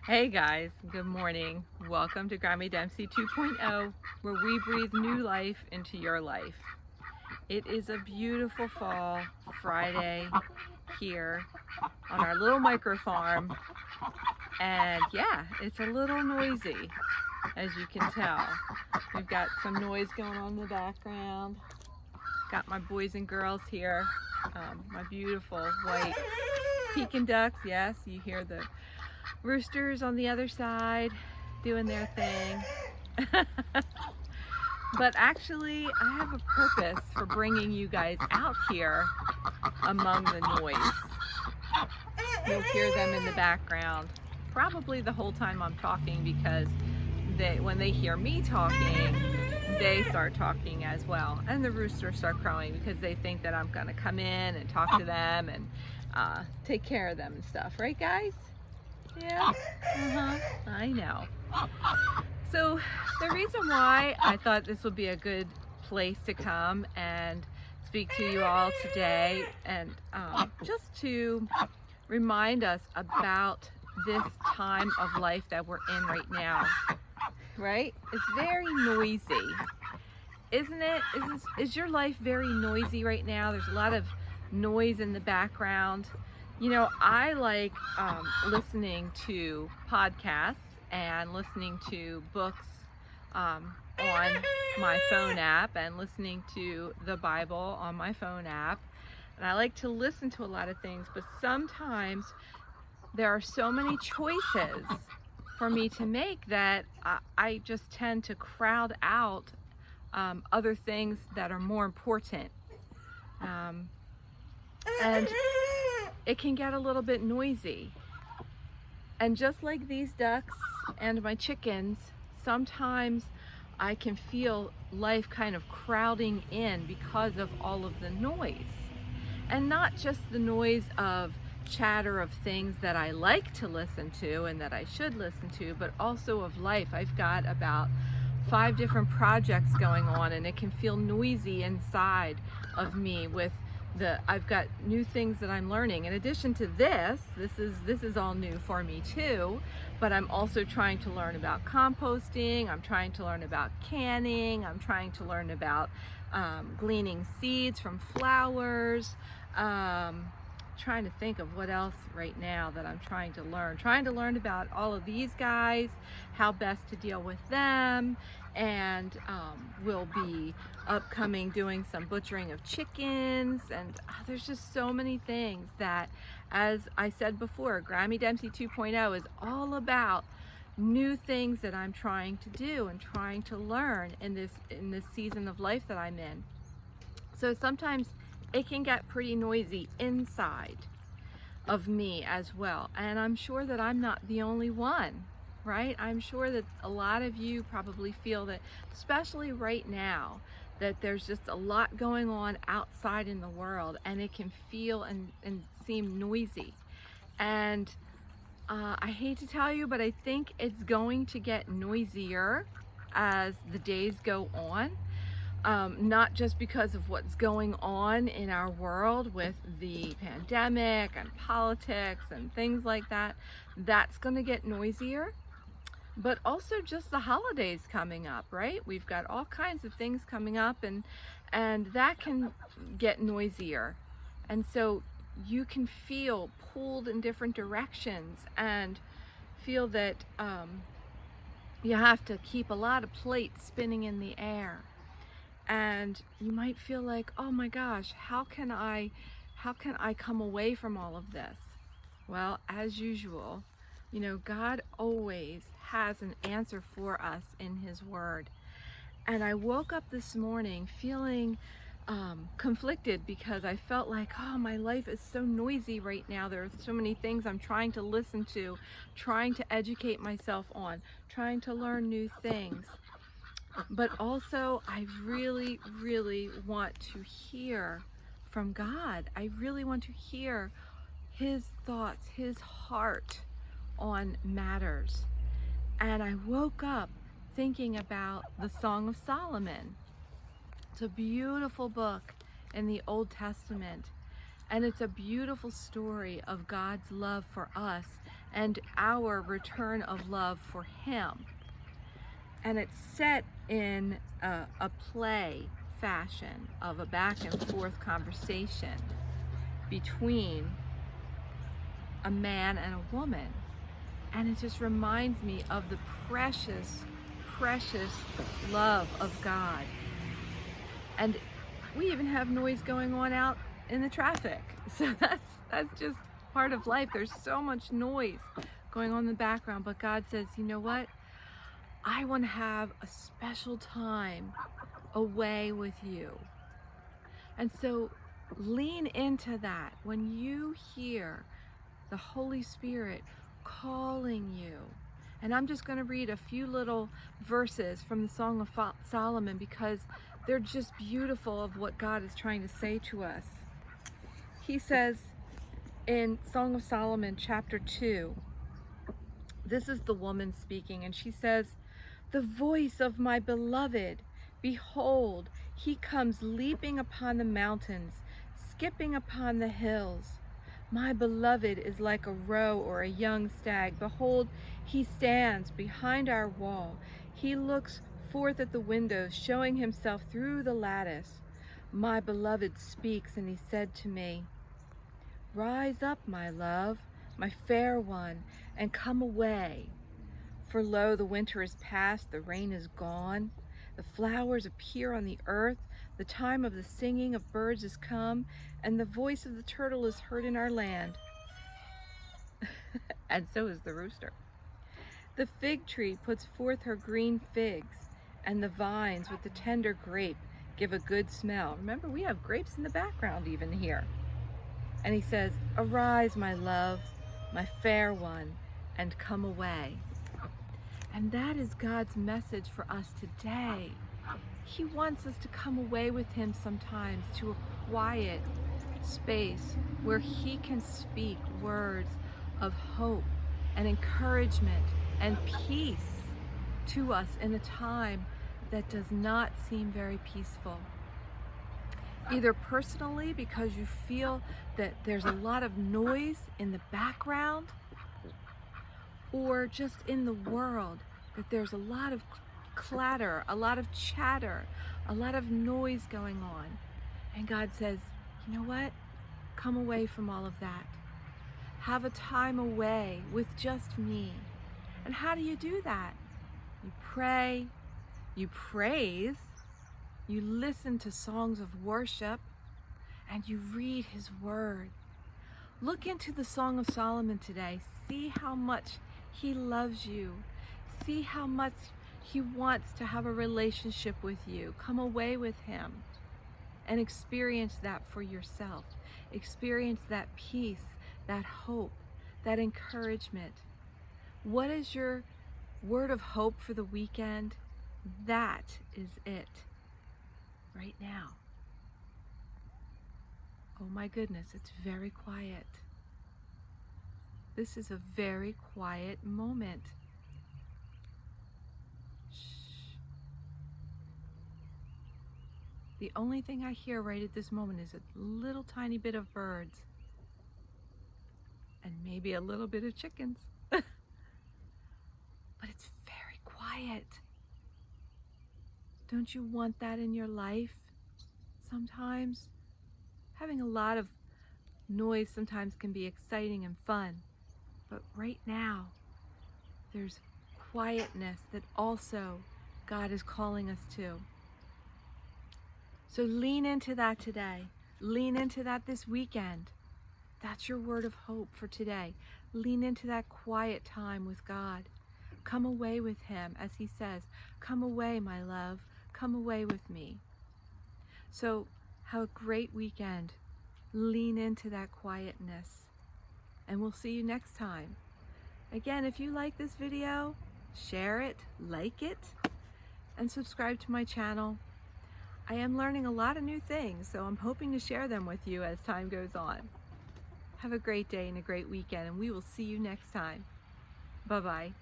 Hey guys, good morning. Welcome to Grammy Dempsey 2.0, where we breathe new life into your life. It is a beautiful fall Friday here on our little micro farm, and yeah, it's a little noisy, as you can tell. We've got some noise going on in the background. Got my boys and girls here, my beautiful white Pekin ducks. Yes, you hear the roosters on the other side doing their thing. But actually, I have a purpose for bringing you guys out here among the noise. You'll hear them in the background probably the whole time I'm talking, because when they hear me talking, they start talking as well, and the roosters start crowing because they think that I'm gonna come in and talk to them and take care of them and stuff, right guys? Yeah, I know. So the reason why I thought this would be a good place to come and speak to you all today, and just to remind us about this time of life that we're in right now, right? It's very noisy, isn't it? Is your life very noisy right now? There's a lot of noise in the background. You know, I like listening to podcasts and listening to books on my phone app, and listening to the Bible on my phone app. And I like to listen to a lot of things, but sometimes there are so many choices for me to make that I just tend to crowd out other things that are more important. And it can get a little bit noisy. And just like these ducks and my chickens, sometimes I can feel life kind of crowding in because of all of the noise. And not just the noise of chatter of things that I like to listen to and that I should listen to, but also of life. I've got about 5 different projects going on, and it can feel noisy inside of me with I've got new things that I'm learning. In addition to this is all new for me too, but I'm also trying to learn about composting. I'm trying to learn about canning. I'm trying to learn about gleaning seeds from flowers. Trying to think of what else right now that I'm trying to learn about all of these guys, how best to deal with them, and we'll be upcoming doing some butchering of chickens, and there's just so many things that, as I said before, Grammy Dempsey 2.0 is all about new things that I'm trying to do and trying to learn in this season of life that I'm in. So sometimes it can get pretty noisy inside of me as well. And I'm sure that I'm not the only one, right? I'm sure that a lot of you probably feel that, especially right now, that there's just a lot going on outside in the world, and it can feel and seem noisy. And I hate to tell you, but I think it's going to get noisier as the days go on. Not just because of what's going on in our world with the pandemic and politics and things like that. That's going to get noisier, but also just the holidays coming up, right? We've got all kinds of things coming up, and that can get noisier. And so you can feel pulled in different directions and feel that you have to keep a lot of plates spinning in the air. And you might feel like, oh my gosh, how can I come away from all of this? Well, as usual, you know, God always has an answer for us in His Word. And I woke up this morning feeling conflicted, because I felt like, oh, my life is so noisy right now. There are so many things I'm trying to listen to, trying to educate myself on, trying to learn new things. But also, I really, really want to hear from God. I really want to hear His thoughts, His heart on matters. And I woke up thinking about the Song of Solomon. It's a beautiful book in the Old Testament, and it's a beautiful story of God's love for us and our return of love for him. And it's set in a play fashion of a back and forth conversation between a man and a woman. And it just reminds me of the precious, precious love of God. And we even have noise going on out in the traffic. So that's just part of life. There's so much noise going on in the background, but God says, you know what? I want to have a special time away with you. And so lean into that. When you hear the Holy Spirit calling you, and I'm just going to read a few little verses from the Song of Solomon because they're just beautiful of what God is trying to say to us. He says in Song of Solomon chapter 2, this is the woman speaking, and she says, "The voice of my beloved, behold, he comes leaping upon the mountains, skipping upon the hills. My beloved is like a roe or a young stag. Behold, he stands behind our wall. He looks forth at the windows, showing himself through the lattice. My beloved speaks, and he said to me, Rise up, my love, my fair one, and come away. For lo, the winter is past, the rain is gone. The flowers appear on the earth. The time of the singing of birds is come, and the voice of the turtle is heard in our land." And so is the rooster. "The fig tree puts forth her green figs, and the vines with the tender grape give a good smell." Remember, we have grapes in the background even here. And he says, "Arise, my love, my fair one, and come away." And that is God's message for us today. He wants us to come away with him sometimes to a quiet space where he can speak words of hope and encouragement and peace to us in a time that does not seem very peaceful. Either personally, because you feel that there's a lot of noise in the background, or just in the world, that there's a lot of clatter, a lot of chatter, a lot of noise going on. And God says, you know what? Come away from all of that. Have a time away with just me. And how do you do that? You pray, you praise, you listen to songs of worship, and you read his word. Look into the Song of Solomon today. See how much he loves you. See how much he wants to have a relationship with you. Come away with him and experience that for yourself. Experience that peace, that hope, that encouragement. What is your word of hope for the weekend? That is it right now. Oh my goodness, it's very quiet. This is a very quiet moment. Shh. The only thing I hear right at this moment is a little tiny bit of birds and maybe a little bit of chickens. But it's very quiet. Don't you want that in your life? Sometimes having a lot of noise sometimes can be exciting and fun, but right now there's quietness that also God is calling us to. So lean into that today. Lean into that this weekend. That's your word of hope for today. Lean into that quiet time with God. Come away with him, as he says, come away, my love, come away with me. So have a great weekend. Lean into that quietness, and we'll see you next time. Again, if you like this video, share it, like it, and subscribe to my channel. I am learning a lot of new things, so I'm hoping to share them with you as time goes on. Have a great day and a great weekend, and we will see you next time. Bye-bye.